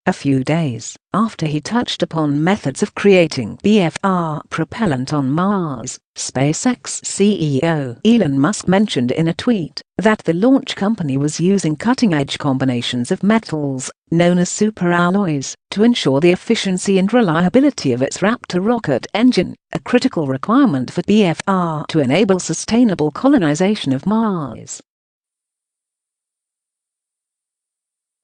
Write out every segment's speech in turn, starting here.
A few days after he touched upon methods of creating BFR propellant on Mars, SpaceX CEO Elon Musk mentioned in a tweet that the launch company was using cutting-edge combinations of metals, known as superalloys, to ensure the efficiency and reliability of its Raptor rocket engine, a critical requirement for BFR to enable sustainable colonization of Mars.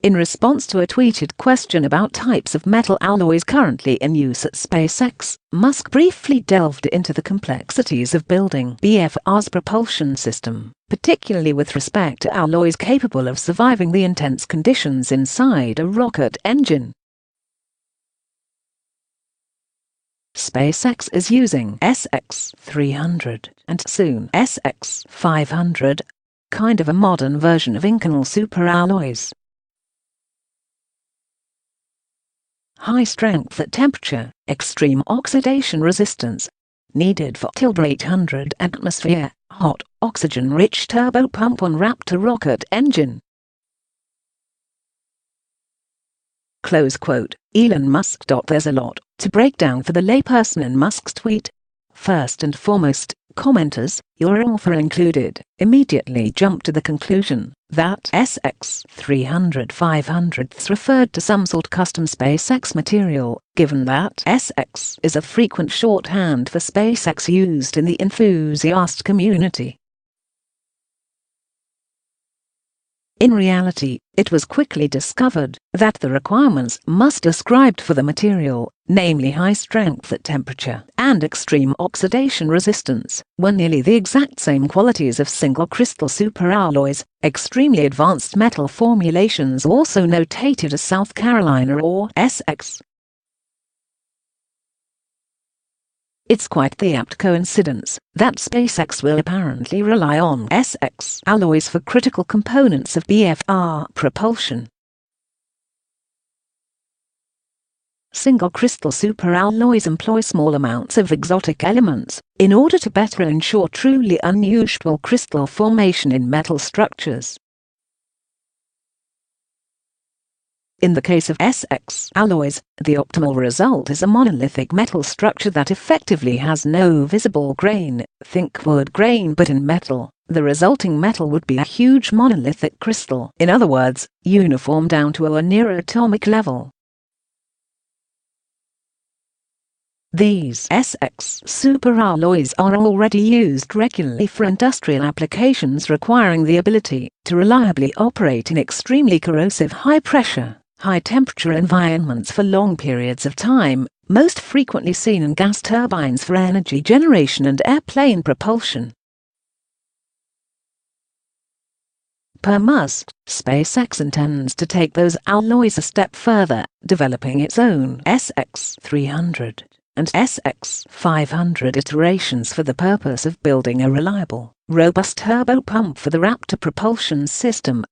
In response to a tweeted question about types of metal alloys currently in use at SpaceX, Musk briefly delved into the complexities of building BFR's propulsion system, particularly with respect to alloys capable of surviving the intense conditions inside a rocket engine. SpaceX is using SX-300 and soon SX-500, kind of a modern version of Inconel superalloys. High strength at temperature, extreme oxidation resistance, needed for tilde 800 atmosphere, hot, oxygen-rich turbopump on Raptor rocket engine. Close quote. Elon Musk. There's a lot to break down for the layperson in Musk's tweet. First and foremost, commenters, your author included, immediately jumped to the conclusion that SX-300-500 referred to some sort custom SpaceX material, given that SX is a frequent shorthand for SpaceX used in the enthusiast community. In reality, it was quickly discovered that the requirements Musk described for the material, namely high strength at temperature and extreme oxidation resistance, were nearly the exact same qualities of single crystal superalloys, extremely advanced metal formulations also notated as South Carolina or SX. It's quite the apt coincidence that SpaceX will apparently rely on SX alloys for critical components of BFR propulsion. Single crystal superalloys employ small amounts of exotic elements in order to better ensure truly unusual crystal formation in metal structures. In the case of SX alloys, the optimal result is a monolithic metal structure that effectively has no visible grain, think wood grain but in metal. The resulting metal would be a huge monolithic crystal, in other words, uniform down to a near atomic level. These SX superalloys are already used regularly for industrial applications requiring the ability to reliably operate in extremely corrosive high-pressure, high-temperature environments for long periods of time, most frequently seen in gas turbines for energy generation and airplane propulsion. Per Musk, SpaceX intends to take those alloys a step further, developing its own SX-300 and SX-500 iterations for the purpose of building a reliable, robust turbopump for the Raptor propulsion system.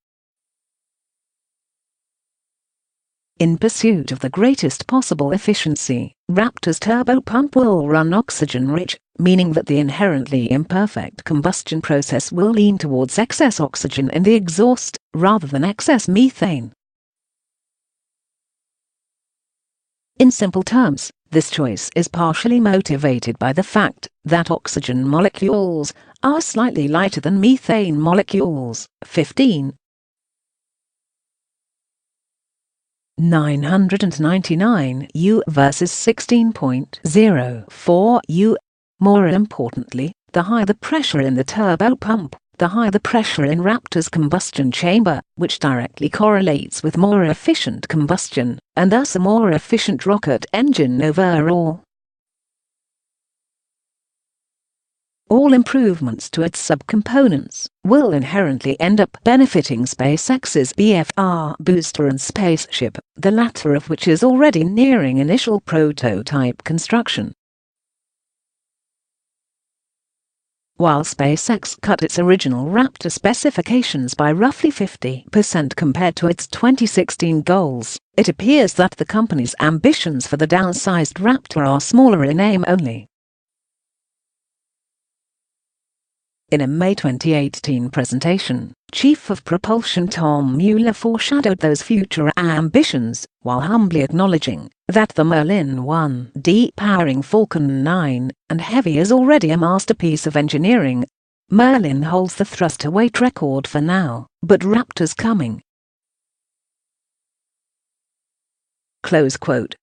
In pursuit of the greatest possible efficiency, Raptor's turbopump will run oxygen-rich, meaning that the inherently imperfect combustion process will lean towards excess oxygen in the exhaust, rather than excess methane. In simple terms, this choice is partially motivated by the fact that oxygen molecules are slightly lighter than methane molecules, 15.999 U versus 16.04 U. More importantly, the higher the pressure in the turbopump, the higher the pressure in Raptor's combustion chamber, which directly correlates with more efficient combustion, and thus a more efficient rocket engine overall. All improvements to its subcomponents will inherently end up benefiting SpaceX's BFR booster and spaceship, the latter of which is already nearing initial prototype construction. While SpaceX cut its original Raptor specifications by roughly 50% compared to its 2016 goals, it appears that the company's ambitions for the downsized Raptor are smaller in name only. In a May 2018 presentation, Chief of Propulsion Tom Mueller foreshadowed those future ambitions, while humbly acknowledging that the Merlin 1D powering Falcon 9 and Heavy is already a masterpiece of engineering. Merlin holds the thrust-to-weight record for now, but Raptor's coming. Close quote.